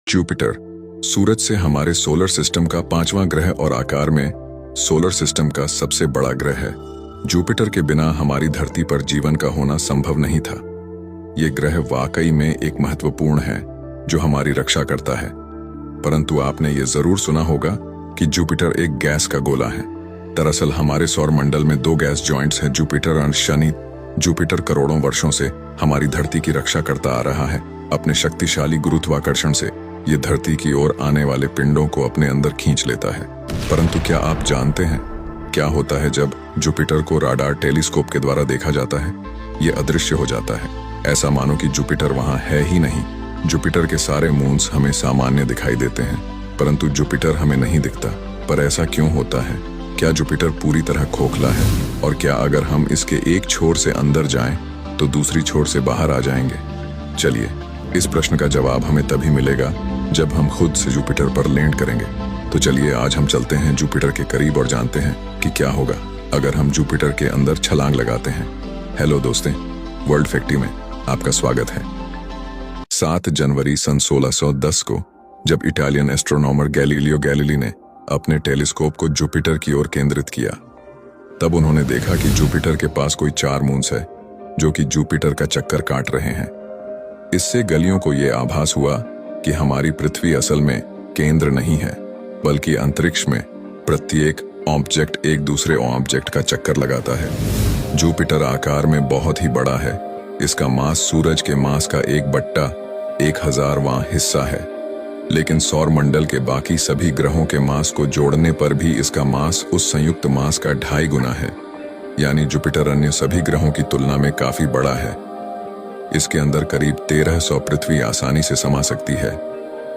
Jupiter सूरज से हमारे solar system का पांचवां ग्रह और आकार में सोलर सिस्टम का सबसे बड़ा ग्रह है। जुपिटर के बिना हमारी धरती पर जीवन का होना संभव नहीं था। ये ग्रह वाकई में एक महत्वपूर्ण है जो हमारी रक्षा करता है। परंतु आपने ये जरूर सुना होगा कि जुपिटर एक गैस का गोला है। दरअसल हमारे सौर मंडल में दो गैस जॉइंट्स हैं, जुपिटर और शनि। जुपिटर करोड़ों वर्षों से हमारी धरती की रक्षा करता आ रहा है। अपने शक्तिशाली गुरुत्वाकर्षण से ये धरती की ओर आने वाले पिंडों को अपने अंदर खींच लेता है। परंतु क्या आप जानते हैं क्या होता है जब जुपिटर को राडार टेलीस्कोप के द्वारा देखा जाता है? ये अदृश्य हो जाता है। ऐसा मानो कि जुपिटर वहां है ही नहीं। जुपिटर के सारे मून्स हमें सामान्य दिखाई देते हैं, परंतु जुपिटर हमें नहीं दिखता। पर ऐसा क्यों होता है? क्या जुपिटर पूरी तरह खोखला है? और क्या अगर हम इसके एक छोर से अंदर जाएं तो दूसरी छोर से बाहर आ जाएंगे? चलिए, इस प्रश्न का जवाब हमें तभी मिलेगा जब हम खुद से जुपिटर पर लैंड करेंगे। तो चलिए आज हम चलते हैं जुपिटर के करीब और जानते हैं कि क्या होगा अगर हम जुपिटर के अंदर छलांग लगाते हैं। हेलो दोस्तों, वर्ल्ड फैक्टी में आपका स्वागत है। 7 जनवरी सन 1610 को जब इटालियन एस्ट्रोनॉमर गैलीलियो गैलीली ने अपने टेलीस्कोप को जुपिटर की ओर केंद्रित किया, तब उन्होंने देखा कि जुपिटर के पास कोई 4 मून्स है जो कि जुपिटर का चक्कर काट रहे हैं। इससे गलियों को यह आभास हुआ कि हमारी पृथ्वी असल में केंद्र नहीं है, बल्कि अंतरिक्ष में प्रत्येक ऑब्जेक्ट एक दूसरे ऑब्जेक्ट का चक्कर लगाता है। जुपिटर आकार में बहुत ही बड़ा है। इसका मास सूरज के मास का 1/1000वां हिस्सा है, लेकिन सौर मंडल के बाकी सभी ग्रहों के मास को जोड़ने पर भी इसका मास उस संयुक्त मास का 2.5 गुना है। यानी जुपिटर अन्य सभी ग्रहों की तुलना में काफी बड़ा है। इसके अंदर करीब 1300 पृथ्वी आसानी से समा सकती है।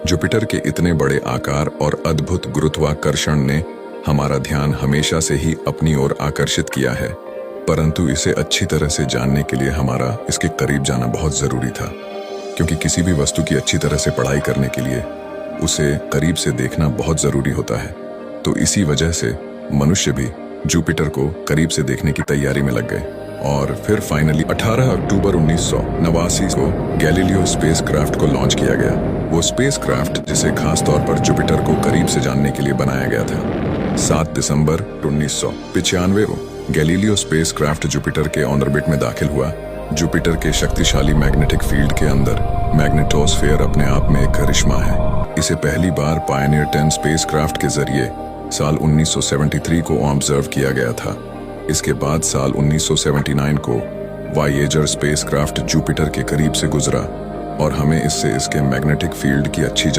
जुपिटर के इतने बड़े आकार और अद्भुत गुरुत्वाकर्षण ने हमारा ध्यान हमेशा से ही अपनी ओर आकर्षित किया है, परंतु इसे अच्छी तरह से जानने के लिए हमारा इसके करीब जाना बहुत जरूरी था। क्योंकि किसी भी वस्तु की अच्छी तरह से पढ़ाई करने के लिए उसे करीब से देखना बहुत जरूरी होता है। तो इसी वजह से मनुष्य भी जुपिटर को करीब से देखने की तैयारी में लग गए। और फिर फाइनली 18 अक्टूबर 1989 को गैलीलियो स्पेसक्राफ्ट को लॉन्च किया गया। वो स्पेसक्राफ्ट जिसे खास तौर पर जुपिटर को करीब से जानने के लिए बनाया गया था। 7 दिसंबर 1995 को गैलीलियो स्पेसक्राफ्ट जुपिटर के ऑर्बिट में दाखिल हुआ। जुपिटर के शक्तिशाली मैग्नेटिक फील्ड के अंदर मैग्नेटोस्फेयर अपने आप में एक करिश्मा है। इसे पहली बार पायनियर 10 स्पेसक्राफ्ट के जरिए साल 1973 को ऑब्जर्व किया गया था। इसके बाद साल 1979 को वायेजर स्पेसक्राफ्ट जुपिटर के करीब से गुजरा और हमें इससे इसके मैग्नेटिक फील्ड की अच्छी